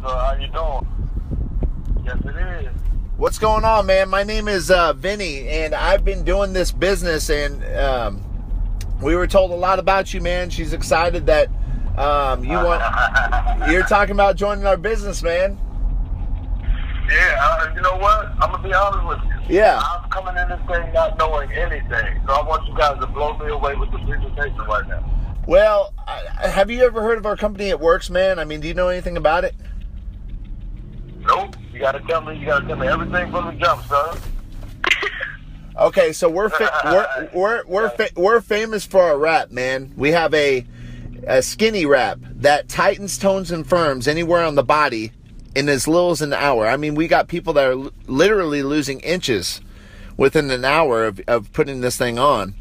sir. How you doing? Yes, it is. What's going on, man? My name is Vinnie, and I've been doing this business, and we were told a lot about you, man. She's excited that you're talking about joining our business, man. Yeah, you know what? I'm going to be honest with you. Yeah. I'm coming in this thing not knowing anything, so I want you guys to blow me away with the presentation right now. Well, have you ever heard of our company, It Works, man? I mean, do you know anything about it? Nope. You gotta tell me everything from the jump, sir. Okay, so we're famous for our wrap, man. We have a skinny wrap that tightens, tones, and firms anywhere on the body in as little as an hour. I mean, we got people that are literally losing inches within an hour of putting this thing on.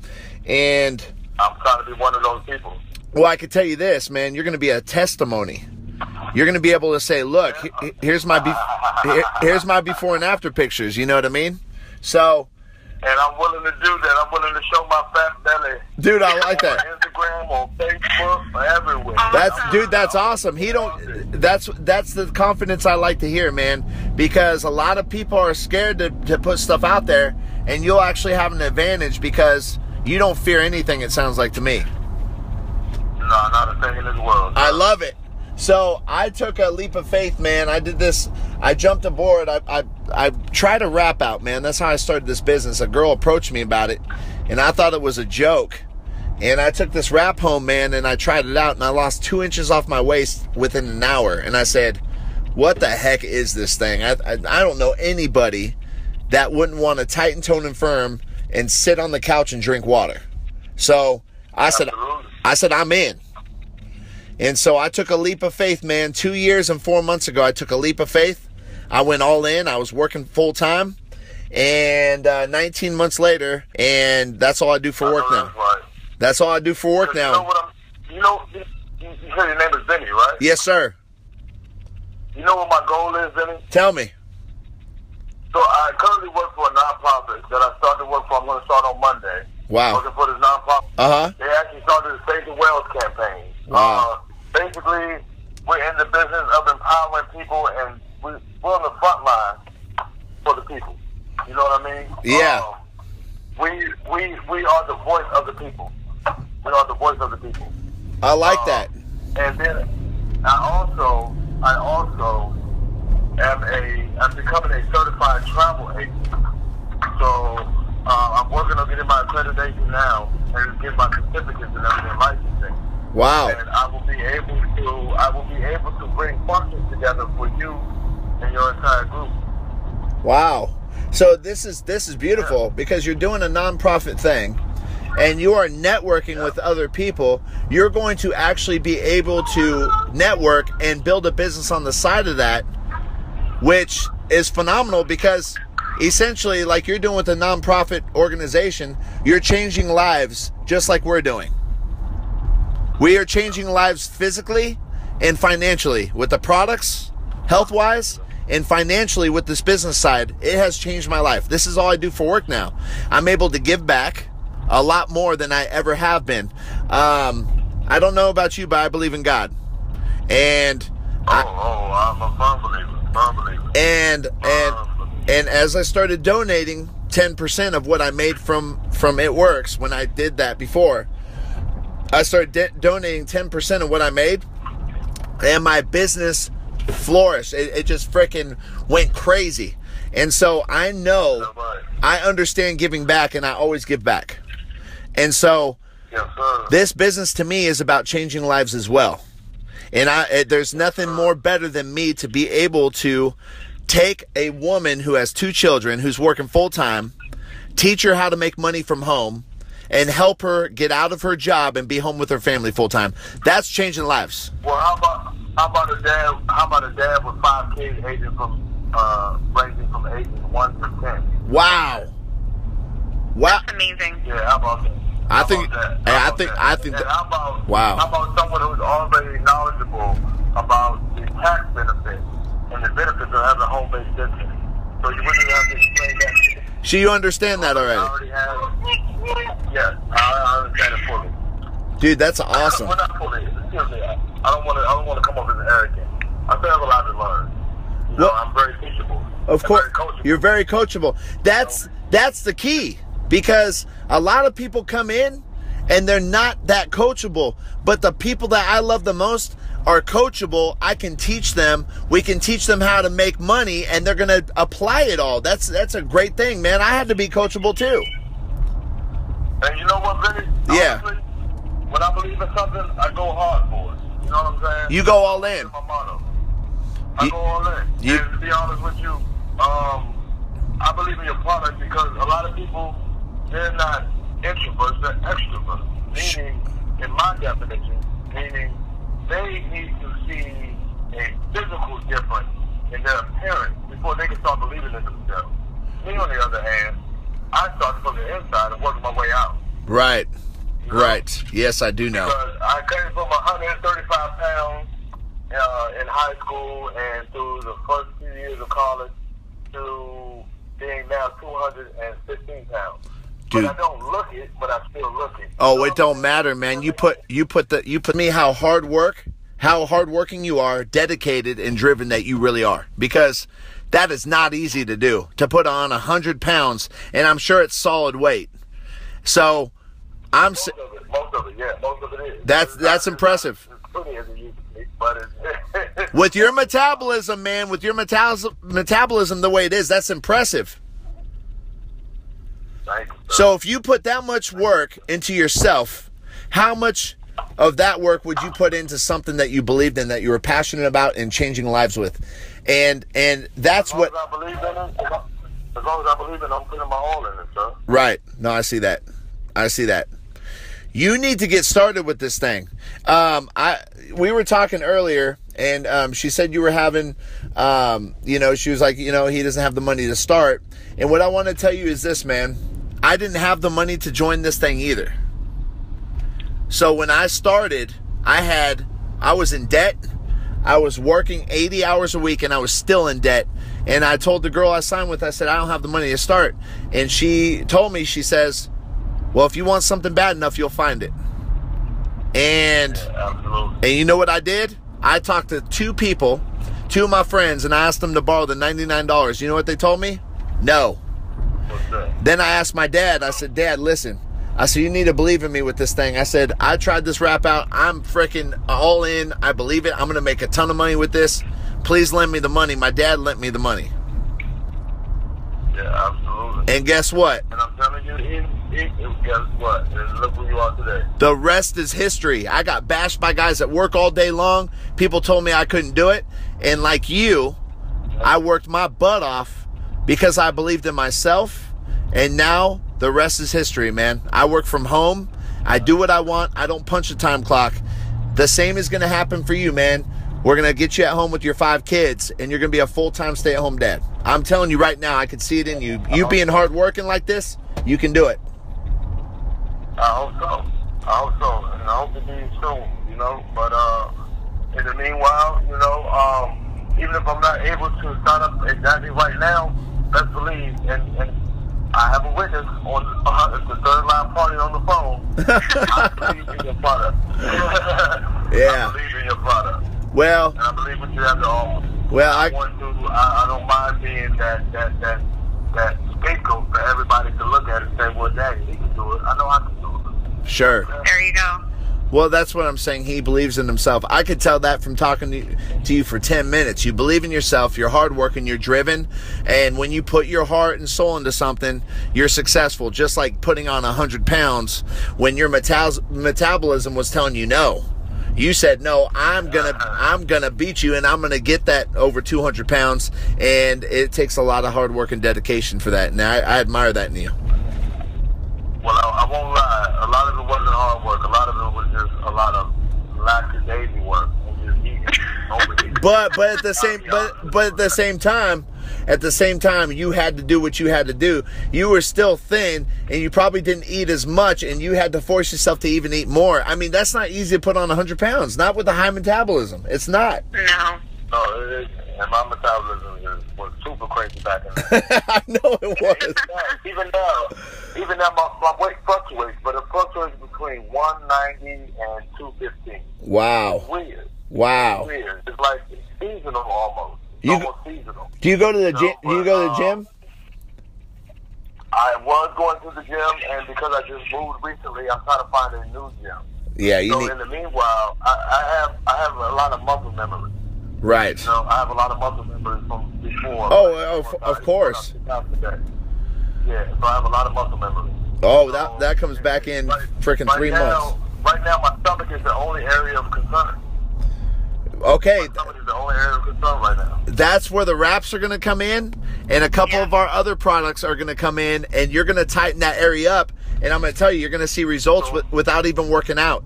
And I'm trying to be one of those people. Well, I can tell you this, man. You're going to be a testimony. You're going to be able to say, look, here's my before and after pictures. You know what I mean? So, and I'm willing to do that. I'm willing to show my fat belly. Dude, I like that. On Instagram, on Facebook, everywhere. That's awesome. That's the confidence I like to hear, man, because a lot of people are scared to put stuff out there, and you'll actually have an advantage because you don't fear anything, it sounds like to me. No, not a thing in this world. I love it. So I took a leap of faith, man. I did this. I jumped aboard. I tried a rap out, man. That's how I started this business. A girl approached me about it, and I thought it was a joke. And I took this rap home, man, and I tried it out, and I lost 2 inches off my waist within an hour. And I said, what the heck is this thing? I don't know anybody that wouldn't want to tighten, tone, and firm and sit on the couch and drink water. So I said, I'm in. And so I took a leap of faith, man. 2 years and 4 months ago, I took a leap of faith. I went all in. I was working full time. And 19 months later, and that's all I do for work now. Right. That's all I do for work now. You said your name is Vinnie, right? Yes, sir. You know what my goal is, Vinnie? Tell me. So I currently work for a nonprofit that I started to work for. I'm going to start on Monday. Wow. Working for this nonprofit. Uh-huh. They actually started the Save the Wells campaign. Wow. Basically, we're in the business of empowering people, and we're on the front line for the people. You know what I mean? Yeah. We are the voice of the people. We are the voice of the people. I like that. And then I also I'm becoming a certified travel agent. So I'm working on getting my accreditation now and getting my certificates and everything, licensing. Wow. And I will be able to bring functions together for you and your entire group. Wow. So this is beautiful because you're doing a nonprofit thing and you are networking with other people. You're going to actually be able to network and build a business on the side of that, which is phenomenal because essentially, like you're doing with a nonprofit organization, you're changing lives just like we're doing. We are changing lives physically and financially with the products, health-wise, and financially with this business side. It has changed my life. This is all I do for work now. I'm able to give back a lot more than I ever have been. I don't know about you, but I believe in God. And I'm a firm believer. And as I started donating 10% of what I made from It Works, when I did that before, I started donating 10% of what I made, and my business flourished. It just freaking went crazy. And so I know, I understand giving back, and I always give back. And so this business to me is about changing lives as well. And there's nothing more better than me to be able to take a woman who has 2 children, who's working full time, teach her how to make money from home, and help her get out of her job and be home with her family full time. That's changing lives. Well, how about a dad with 5 kids ranging from ages 1 to 10? Wow. That's amazing. Yeah, how about that? I think wow. How about someone who's already knowledgeable about the tax benefits and the benefits of having a home-based business? So you wouldn't have to explain that to them. So you understand that already? Yes, I understand it fully. Dude, that's awesome. Well, not fully. Excuse me. I don't want to come off as arrogant. I still have a lot to learn. You know, I'm very teachable. Of course, you're very coachable. That's the key, because a lot of people come in and they're not that coachable. But the people that I love the most are coachable. I can teach them. We can teach them how to make money, and they're going to apply it all. That's a great thing, man. I had to be coachable too. And you know what, Vinnie? Yeah. Honestly, when I believe in something, I go hard for it. You know what I'm saying? You go all in. That's my motto. I go all in. And to be honest with you, I believe in your product because a lot of people, they're not introverts, they're extroverts. Meaning, in my definition, meaning they need to see a physical difference in their appearance before they can start believing in themselves. Me, on the other hand, I started from the inside and worked my way out. Right. You know? Right. Yes, I do know. Because I came from 135 pounds in high school and through the first few years of college to being now 215 pounds. Dude. But I don't look it, but I still look it. Oh, it don't matter, man. You put me how hardworking you are, dedicated and driven that you really are. Because that is not easy to do. To put on 100 pounds, and I'm sure it's solid weight. So Most of it is. That's impressive. It's pretty as it used to be, but it's With your metabolism, man, with your metabolism the way it is, that's impressive. Thank you, sir. So if you put that much work into yourself, how much of that work would you put into something that you believed in, that you were passionate about and changing lives with? And that's what... As long as I believe in it, I'm putting my all in it, sir. Right. No, I see that. You need to get started with this thing. We were talking earlier, and she said you were having, she was like, he doesn't have the money to start. And what I want to tell you is this, man. I didn't have the money to join this thing either. So when I started, I was in debt. I was working 80 hours a week, and I was still in debt. And I told the girl I signed with, I said, I don't have the money to start. And she told me, she says, well, if you want something bad enough, you'll find it. And you know what I did? I talked to two of my friends, and I asked them to borrow the $99. You know what they told me? No. What's that? Then I asked my dad, I said, Dad, listen. I said, you need to believe in me with this thing. I said, I tried this rap out. I'm freaking all in. I believe it. I'm going to make a ton of money with this. Please lend me the money. My dad lent me the money. Yeah, absolutely. And guess what? And I'm telling you, guess what? And look where you are today. The rest is history. I got bashed by guys at work all day long. People told me I couldn't do it. And like you, I worked my butt off because I believed in myself. And now the rest is history, man. I work from home. I do what I want. I don't punch a time clock. The same is going to happen for you, man. We're going to get you at home with your 5 kids, and you're going to be a full-time stay-at-home dad. I'm telling you right now, I can see it in you. You being hard-working like this, you can do it. I hope so. And I hope to be soon, But in the meanwhile, even if I'm not able to sign up exactly right now, let's believe. And I have a witness on the third line party on the phone. I believe in your product. Yeah. I believe in your product. Well, and I believe what you have to offer. Well, I don't mind being that scapegoat for everybody to look at and say, well, Daddy, he can do it. I know I can do it. Sure. There you go. Well, that's what I'm saying. He believes in himself. I could tell that from talking to you for 10 minutes. You believe in yourself. You're hardworking. You're driven. And when you put your heart and soul into something, you're successful. Just like putting on 100 pounds when your metabolism was telling you no. You said, no, I'm gonna beat you, and I'm gonna get that over 200 pounds. And it takes a lot of hard work and dedication for that. And I admire that in you. Well, I won't lie. A lot of it wasn't hard work. A lot of it was just a lot of lackadaisy work and just eating. But at the same time, you had to do what you had to do. You were still thin, and you probably didn't eat as much, and you had to force yourself to even eat more. I mean, that's not easy to put on 100 pounds. Not with a high metabolism. It's not. No. No, it is. And my metabolism was super crazy back in the day. I know it was. Even now my weight fluctuates, but it fluctuates between 190 and 215. Wow. It's weird. Wow. It's weird. It's like seasonal almost. Almost seasonal. Do you go to the gym? Do you go to the gym? I was going to the gym, and because I just moved recently, I'm trying to find a new gym. Yeah, in the meanwhile, I have a lot of muscle memory. Right. You know, I have a lot of muscle memory from before. Of course. Yeah, so I have a lot of muscle memory. Oh, that comes back in freaking 3 months. Right now, my stomach is the only area of concern. Okay. My stomach is the only area of concern right now. That's where the wraps are going to come in, and a couple of our other products are going to come in, and you're going to tighten that area up, and I'm going to tell you, you're going to see results without even working out.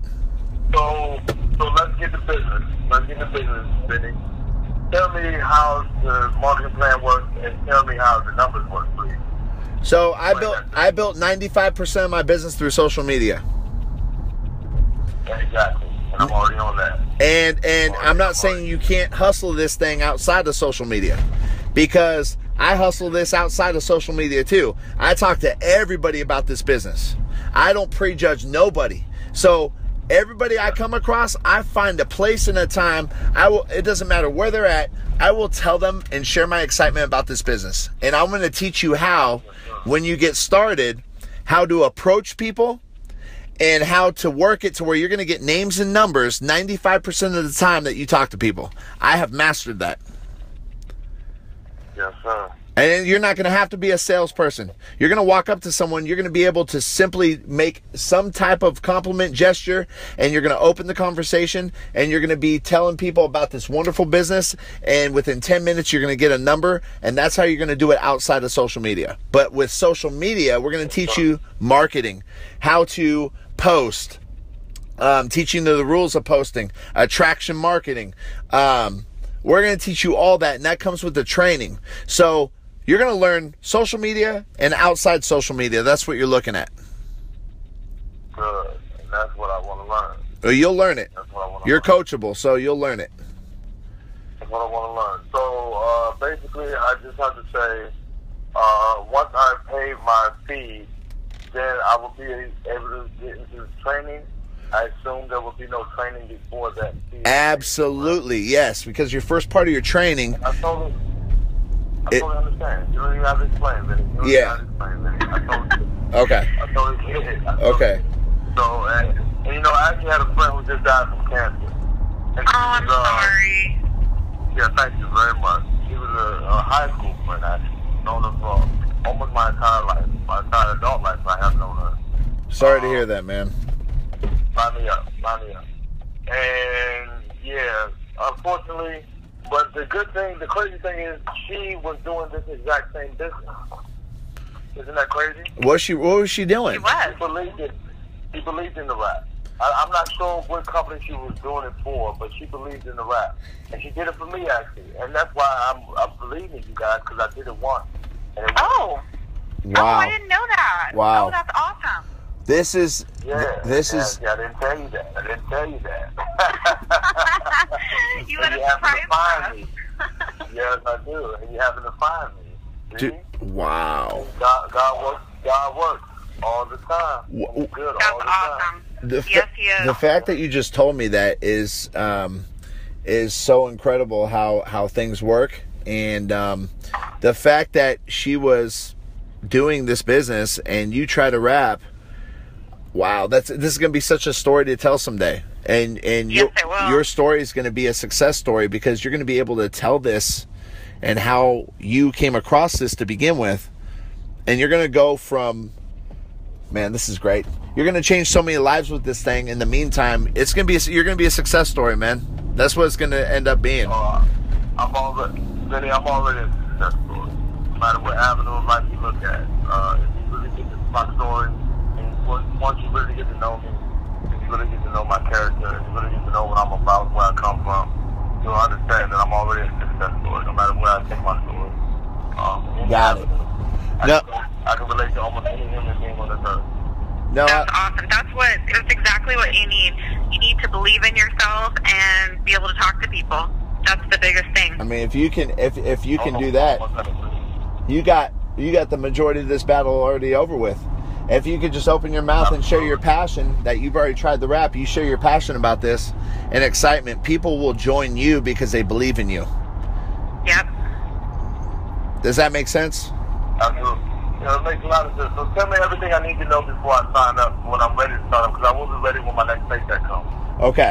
So let's get to business. Vinnie. Tell me how the marketing plan works, and tell me how the numbers work, please. So I built 95% of my business through social media. Exactly. And I'm already on that. And I'm not saying you can't hustle this thing outside of social media, because I hustle this outside of social media too. I talk to everybody about this business. I don't prejudge nobody. So everybody I come across, I find a place and a time. It doesn't matter where they're at. I will tell them and share my excitement about this business. And I'm going to teach you how, when you get started, how to approach people and how to work it to where you're going to get names and numbers 95% of the time that you talk to people. I have mastered that. Yes, sir. And you're not going to have to be a salesperson. You're going to walk up to someone. You're going to be able to simply make some type of compliment gesture, and you're going to open the conversation, and you're going to be telling people about this wonderful business, and within 10 minutes, you're going to get a number, and that's how you're going to do it outside of social media. But with social media, we're going to teach you marketing, how to post, teaching the rules of posting, attraction marketing. We're going to teach you all that, and that comes with the training. So you're going to learn social media and outside social media. That's what you're looking at. Good. And that's what I want to learn. Well, you'll learn it. That's what I want to You're learn. coachable, so you'll learn it. That's what I want to learn. So basically, I just have to say, once I pay my fee, then I will be able to get into training. I assume there will be no training before that fee. Absolutely, yes, because your first part of your training. I totally understand. You don't even have to explain, Vinnie. I told you. Okay. I totally get it. Okay. So, and you know, I actually had a friend who just died from cancer. And I'm sorry. Yeah, thank you very much. She was a high school friend, actually. Known her for almost my entire life. My entire adult life, I have known her. Sorry to hear that, man. Line me up. And, yeah, unfortunately, but the crazy thing is, she was doing this exact same business. Isn't that crazy? What was she doing? She was. She believed in the rap. I'm not sure what company she was doing it for, but she believed in the rap. And she did it for me, actually. And that's why I'm believing you guys, because I did it once. And it Oh, I didn't know that. Wow. Oh, that's awesome. This is. Yeah, I didn't tell you that. You would you have happen to surprised find me. Yes, I do. And you happen to find me. Dude, wow. God works all the time. He's good That's all the awesome. time. Yes, he is. The fact that you just told me that is so incredible how things work, and the fact that she was doing this business and you try to rap. Wow, this is going to be such a story to tell someday, and Yes, it will. your story is going to be a success story, because you're going to be able to tell this and how you came across this to begin with, and you're going to go from, man, this is great. You're going to change so many lives with this thing. In the meantime, you're going to be a success story, man. That's what it's going to end up being. I'm already a success story. No matter what avenue of life you look at, if you really get to my story, and once you really get to know me, if you really get to know my character, if you really get to know what I'm about, where I come from, you'll understand that I'm already a success story, no matter where I take my story. Got it. I can relate to almost any human being on this earth. No, That's awesome. It's exactly what you need. You need to believe in yourself and be able to talk to people. That's the biggest thing. I mean, if you can do that, you got the majority of this battle already over with. If you could just open your mouth and share your passion, that you've already tried the rap, you share your passion about this, and excitement, people will join you because they believe in you. Yep. Does that make sense? Absolutely. It makes a lot of sense. So tell me everything I need to know before I sign up when I'm ready to sign up, because I will be ready when my next paycheck comes. Okay.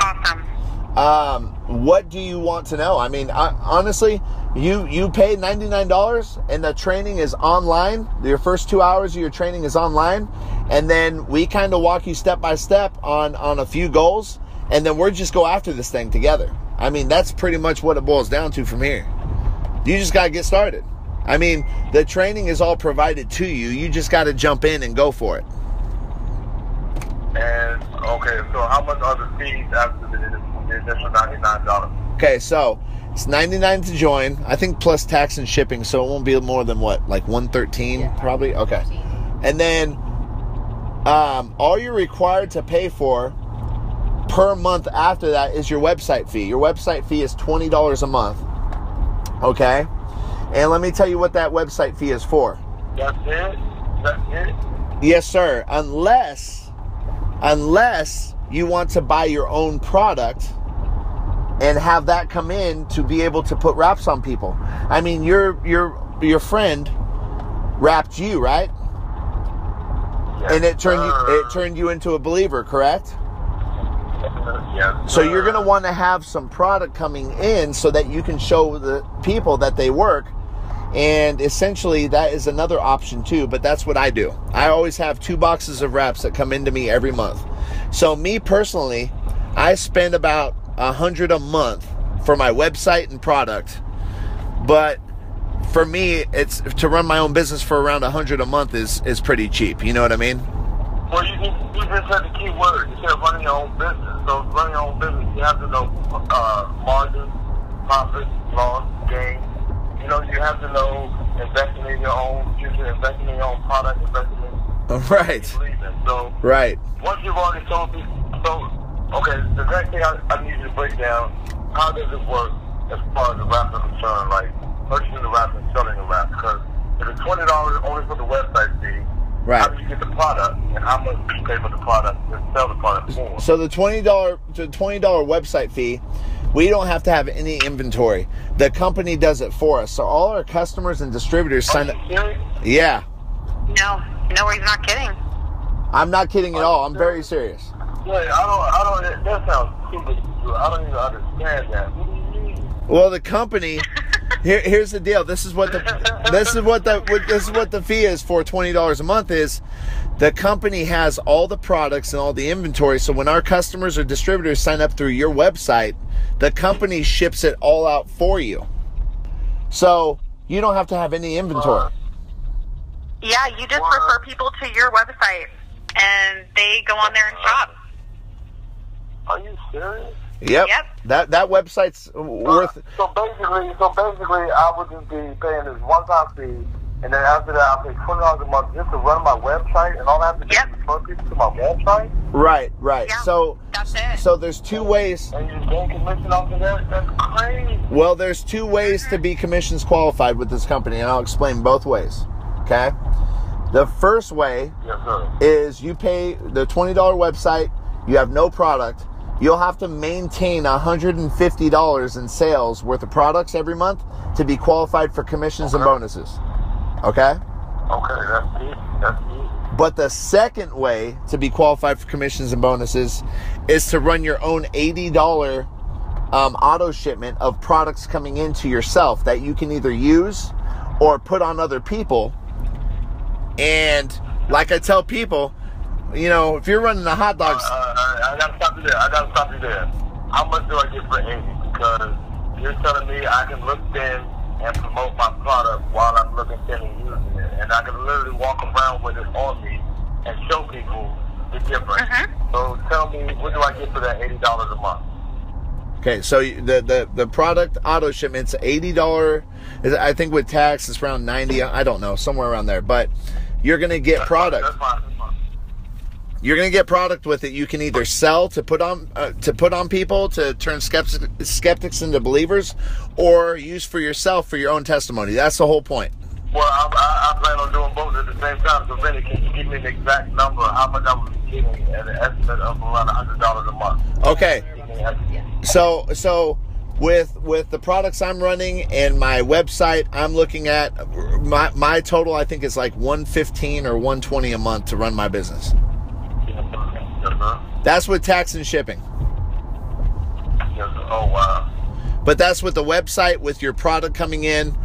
Awesome. What do you want to know? I mean, honestly, you pay $99 and the training is online. Your first 2 hours of your training is online. And then we kind of walk you step by step on a few goals. And then we're just go after this thing together. I mean, that's pretty much what it boils down to from here. You just got to get started. I mean, the training is all provided to you. You just got to jump in and go for it. And, okay, so how much are the fees after the initial $99? Okay, so it's $99 to join. I think plus tax and shipping, so it won't be more than what, like $113 probably? Okay. And then all you're required to pay for per month after that is your website fee. Your website fee is $20 a month. Okay? And let me tell you what that website fee is for. That's it? That's it? Yes, sir. Unless you want to buy your own product and have that come in to be able to put wraps on people. I mean, your friend wrapped you, right? Yes, and it turned you into a believer, correct? Yes, so you're going to want to have some product coming in so that you can show the people that they work. And essentially that is another option too, but that's what I do. I always have 2 boxes of wraps that come into me every month. So me personally, I spend about $100 a month for my website and product. But for me, it's to run my own business for around $100 a month is pretty cheap. You know what I mean? Well, you just said the key word. You said running your own business. So running your own business, you have to know margin, profit, loss, gain. You know, you have to know investing in your own future, investing in your own product, investing in right. So right. Once you've already told me, so okay, the next thing I need you to break down, how does it work as far as the wraps are concerned, like purchasing the wraps and selling the wraps? Because if it's $20 only for the website fee, right. How do you get the product, and how much do you pay for the product and sell the product for? So the $20 website fee, we don't have to have any inventory. The company does it for us. So all our customers and distributors sign up. Yeah. No, he's not kidding. I'm not kidding at all. I'm very serious. Wait, I don't. That sounds stupid. I don't even understand that. What do you mean? Well, the company. Here's the deal. This is what the fee is for $20 a month is. The company has all the products and all the inventory. So when our customers or distributors sign up through your website, the company ships it all out for you. So you don't have to have any inventory. Yeah, you just refer people to your website, and they go on there and shop. Are you serious? Yep. That website's worth. So basically, I would just be paying this one-time fee, and then after that, I'll pay $20 a month just to run my website, and all I have to do is refer people to my website. Right. Yeah, so that's it. So there's 2 ways. And you gain commission off of that? That's crazy. Well, there's 2 ways to be commissions qualified with this company, and I'll explain both ways. Okay. The first way is you pay the $20 website. You have no product. You'll have to maintain $150 in sales worth of products every month to be qualified for commissions and bonuses. Okay? Okay, that's it. But the second way to be qualified for commissions and bonuses is to run your own $80 auto shipment of products coming into yourself that you can either use or put on other people. And like I tell people, you know, if you're running the hot dogs... I gotta stop you there. How much do I get for 80? Because you're telling me I can look thin and promote my product while I'm looking thin and using it. And I can literally walk around with it on me and show people the difference. So tell me, what do I get for that $80 a month? Okay, so the product auto shipment's $80. I think with tax, it's around $90. I don't know, somewhere around there. But you're going to get product. That's fine. You're going to get product with it. You can either sell to put on people to turn skeptics into believers, or use for yourself for your own testimony. That's the whole point. Well, I plan on doing both at the same time. So, Vinnie, can you give me an exact number? How much I was getting at an estimate of around $100 a month? Okay. So with the products I'm running and my website, I'm looking at my total. I think is like $115 or $120 a month to run my business. That's with tax and shipping. Oh wow! But that's with the website, with your product coming in.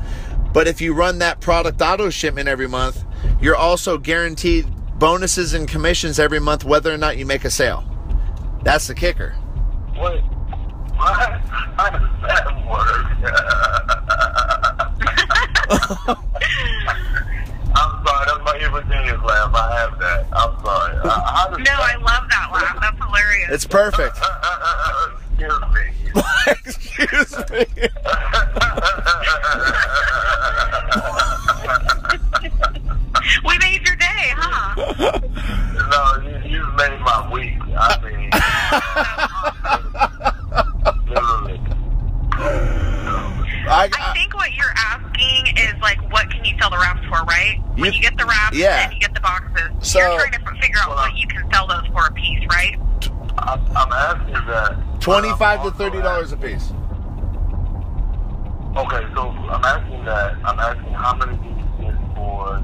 But if you run that product auto shipment every month, you're also guaranteed bonuses and commissions every month, whether or not you make a sale. That's the kicker. Wait, what? How does that work? I'm sorry, that's my Virginia's laugh. I have that. I'm sorry. I love that laugh. That's hilarious. It's perfect. Excuse me. Excuse me. We made your day, huh? No, you made my week. I mean, literally. I think what you're asking is like, what can you sell the wraps for, right? When you get the wraps and you get the boxes, so, you're trying to figure out what you can sell those for a piece, right? I'm asking that. $25 to $30 a piece. Okay, so I'm asking how many do you get for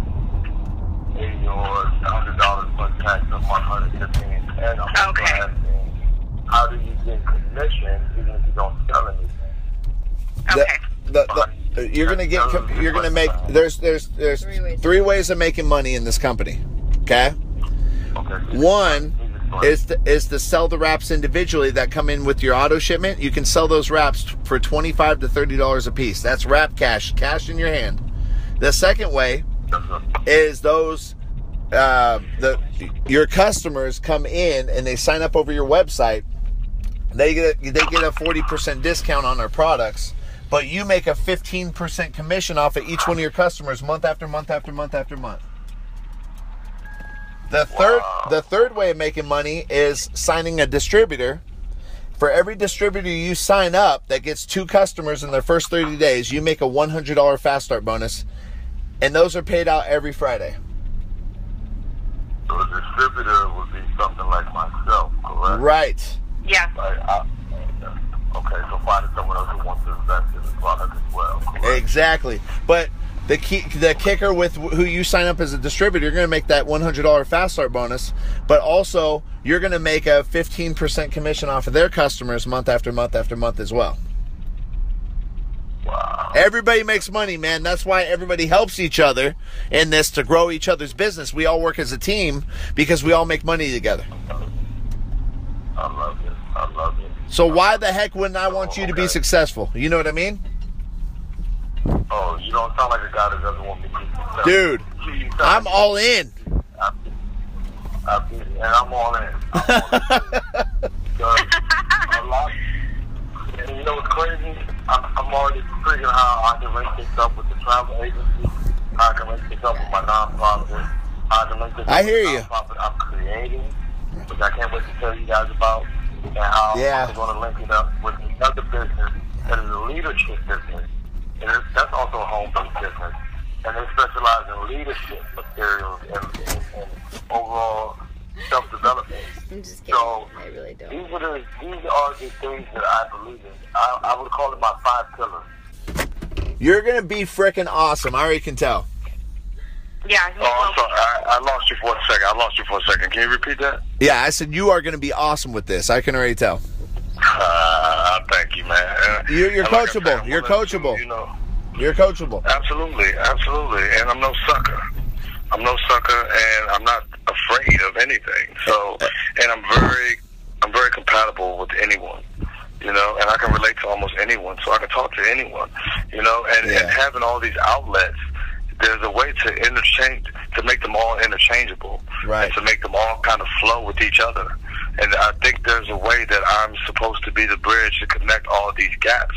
your $100 plus tax of $115? And I'm also asking, how do you get commission even if you don't sell anything? Okay. You're gonna make. There's three ways of making money in this company. Okay. One is to sell the wraps individually that come in with your auto shipment. You can sell those wraps for $25 to $30 a piece. That's wrap cash in your hand. The second way is those your customers come in and they sign up over your website. They get a 40% discount on their products, but you make a 15% commission off of each one of your customers month after month after month after month. The third way of making money is signing a distributor. For every distributor you sign up that gets 2 customers in their first 30 days, you make a $100 fast start bonus, and those are paid out every Friday. So a distributor would be something like myself, correct? Right. Yeah. Okay, so finding someone else who wants to invest in the product as well, correct? Exactly. But the kicker with who you sign up as a distributor, you're going to make that $100 fast start bonus, but also you're going to make a 15% commission off of their customers month after month after month as well. Wow. Everybody makes money, man. That's why everybody helps each other in this to grow each other's business. We all work as a team because we all make money together. I love it. So why the heck wouldn't I want you to be successful? You know what I mean? Oh, you don't sound like a guy that doesn't want me to be successful. Dude, I'm all in. And I'm all in. And you know what's crazy? I'm already figuring how I can link this up with the travel agency, how I can link this up with my nonprofit, how I can link this up with the nonprofit I'm creating, which I can't wait to tell you guys about, and how I'm going to link it up with another business that is a leadership business. And that's also a home-based business. And they specialize in leadership materials and overall self-development. I'm just kidding. So I really don't. These are the things that I believe in. I would call it my 5 pillars. You're going to be freaking awesome. I already can tell. Yeah. I'm sorry. I lost you for a second. Can you repeat that? Yeah, I said you are going to be awesome with this. I can already tell. Thank you, man. You're coachable. You're coachable. You're coachable. Absolutely. And I'm no sucker. And I'm not afraid of anything. So, and I'm very compatible with anyone, and I can relate to almost anyone. So I can talk to anyone, and having all these outlets, there's a way to make them all interchangeable, right? And to make them all kind of flow with each other. And I think there's a way that I'm supposed to be the bridge to connect all these gaps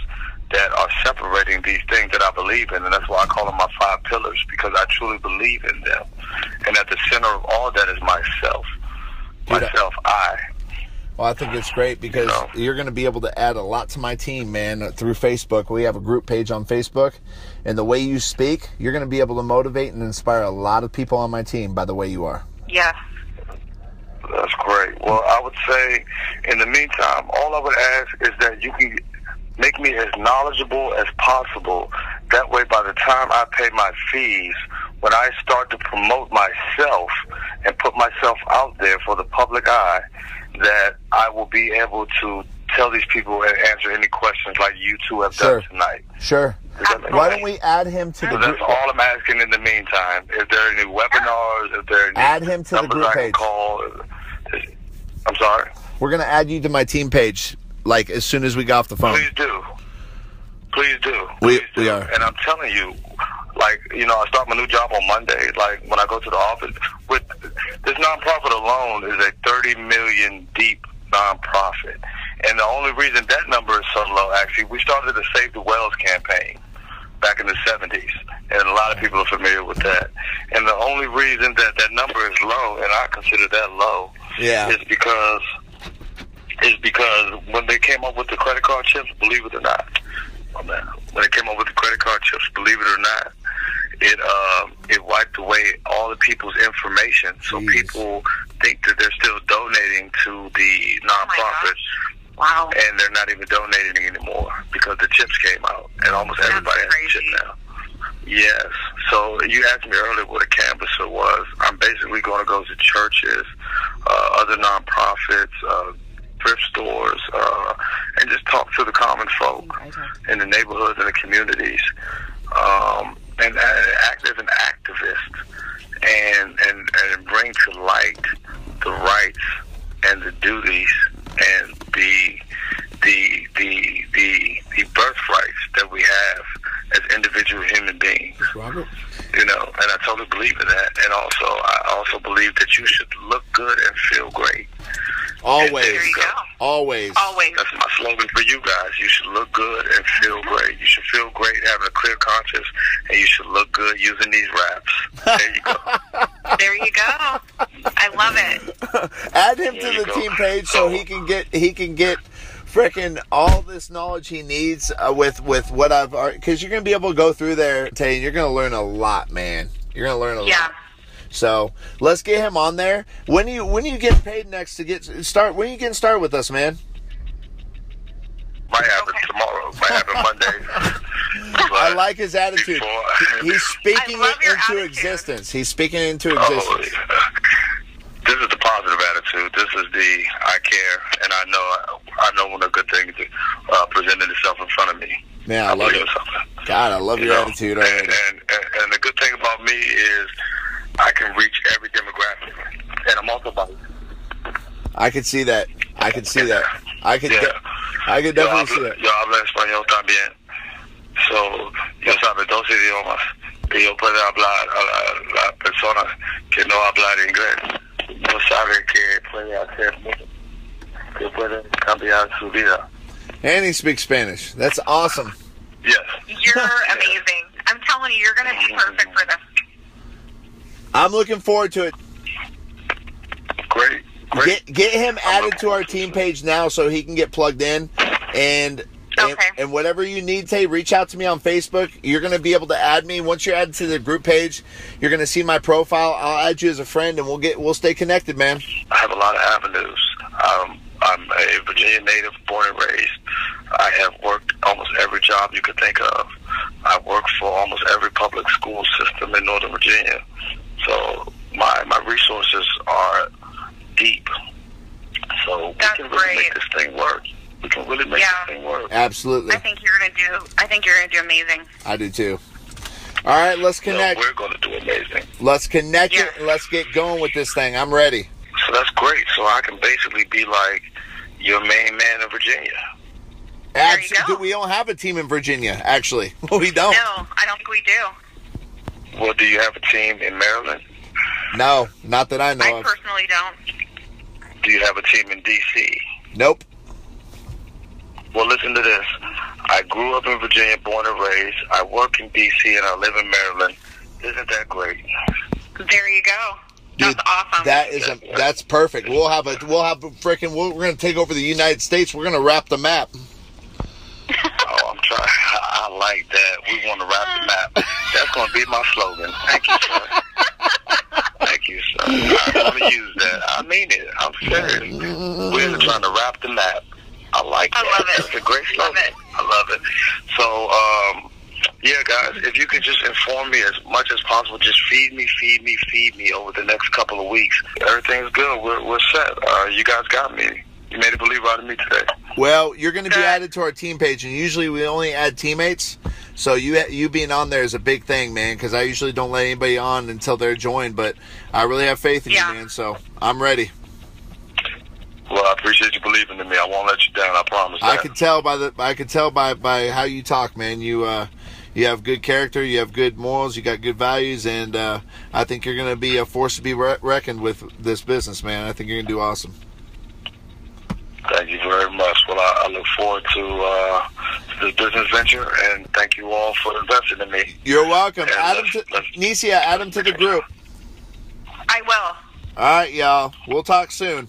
that are separating these things that I believe in. And that's why I call them my 5 pillars, because I truly believe in them. And at the center of all that is myself. Well, I think it's great because you're going to be able to add a lot to my team, man, through Facebook. We have a group page on Facebook. And the way you speak, you're going to be able to motivate and inspire a lot of people on my team by the way you are. Yes. That's great. Well, I would say, in the meantime, all I would ask is that you can make me as knowledgeable as possible. That way, by the time I pay my fees, when I start to promote myself and put myself out there for the public eye, that I will be able to tell these people and answer any questions like you two have done tonight. Sure. Why don't we add him to the group? That's all I'm asking in the meantime. Is there any webinars? Is there any add him to the group page? I'm sorry? We're going to add you to my team page, like, as soon as we get off the phone. Please do. Please do. We are. And I'm telling you, like, you know, I start my new job on Monday. Like, when I go to the office, with this nonprofit alone is a 30 million deep nonprofit. And the only reason that number is so low, actually, we started the Save the Wells campaign back in the 70s. And a lot of people are familiar with that. And the only reason that that number is low, and I consider that low, is because when they came up with the credit card chips, believe it or not, when they came up with the credit card chips, believe it or not, it wiped away all the people's information. So people think that they're still donating to the nonprofit. Wow. And they're not even donating anymore because the chips came out, and almost everybody has a chip now. Yes. So you asked me earlier what a canvasser was. I'm basically going to go to churches, other nonprofits, thrift stores, and just talk to the common folk in the neighborhoods and the communities, and act as an activist and bring to light the rights and the duties and the birthrights that we have as individual human beings. Robert? You know, and I totally believe in that. And also, I also believe that you should look good and feel great. Always. There you go. Always. That's my slogan for you guys. You should look good and feel great. You should feel great having a clear conscience, and you should look good using these raps. There you go. There you go. I love it. Add him to the team page so he can get frickin' all this knowledge he needs with what I've, because you're gonna be able to go through there, Tay, and you're gonna learn a lot, man. You're gonna learn a lot. So let's get him on there. When you get paid next to start? When are you getting started with us, man? Might happen tomorrow. Might happen Monday. I like his attitude. He's speaking it into attitude. existence. He's speaking it into existence. This is the positive attitude. This is the I care, and I know when a good thing is presented itself in front of me. Man, I love it. God, I love your attitude already. And the good thing about me is I can reach every demographic, and I'm also about. I could see that. I could definitely see that. Yo hablo español también. So, yo sabe dos idiomas. Y yo puedo hablar a la persona que no habla inglés. No sabe que puede hacer mucho, que puede cambiar su vida. And he speaks Spanish. That's awesome. Yes. You're amazing. I'm telling you, you're going to be perfect for this. I'm looking forward to it. Great. Get him added to our team page now so he can get plugged in. And whatever you need, Tay, reach out to me on Facebook. You're going to be able to add me. Once you're added to the group page, you're going to see my profile. I'll add you as a friend, and we'll stay connected, man. I have a lot of avenues. I'm a Virginia native, born and raised. I have worked almost every job you could think of. I've worked for almost every public school system in Northern Virginia. So my resources are deep. So we can really make this thing work. We can really make this thing work. Absolutely. I think you're gonna do amazing. I do too. All right, let's connect. We're gonna do amazing. Let's connect it and let's get going with this thing. I'm ready. So that's great. So I can basically be like your main man in Virginia. Absolutely. We don't have a team in Virginia, actually. We don't. No, I don't think we do. Well, do you have a team in Maryland? No, not that I know of. I personally don't. Do you have a team in D.C.? Nope. Well, listen to this. I grew up in Virginia, born and raised. I work in D.C. and I live in Maryland. Isn't that great? There you go. Dude, that's awesome. That's perfect. We're gonna take over the United States. We're gonna wrap the map. Oh, I'm trying. I like that. We want to wrap the map. That's gonna be my slogan. Thank you, sir. Thank you, sir. I'm gonna use that. I mean it. I'm serious. We're trying to wrap the map. I like that. I love it. It's a great slogan. I love it. So, yeah, guys, if you could just inform me as much as possible, just feed me over the next couple of weeks. Everything's good. We're set. You guys got me. You made a believer out of me today. Well, you're going to be added to our team page, and usually we only add teammates. So you being on there is a big thing, man, because I usually don't let anybody on until they're joined. But I really have faith in you, man, so I'm ready. Well, I appreciate you believing in me. I won't let you down. I promise. That. I could tell by how you talk, man. You have good character, you have good morals, you got good values, and I think you're going to be a force to be reckoned with this business, man. I think you're going to do awesome. Thank you very much. Well, I look forward to this business venture, and thank you all for investing in me. You're welcome. Nisia, add him to the group. I will. All right, y'all. We'll talk soon.